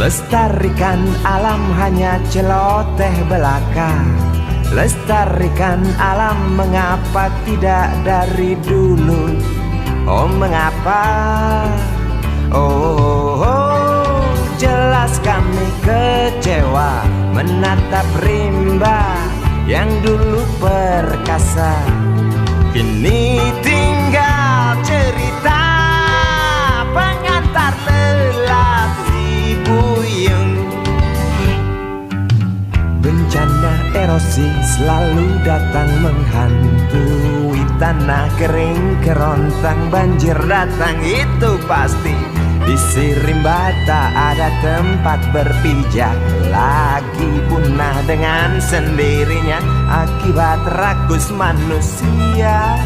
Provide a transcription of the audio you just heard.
Lestarikan alam hanya celoteh belaka. Lestarikan alam mengapa tidak dari dulu? Oh mengapa? Oh, jelas kami kecewa menatap rimba yang dulu perkasa. Kini tinggal cerita pengantar lelah si buyung. Bencana erosi selalu datang menghantui tanah kering kerontang, banjir datang itu pasti. Di Rimba tak ada tempat berpijak lagi, punah dengan sendirinya akibat rakus manusia.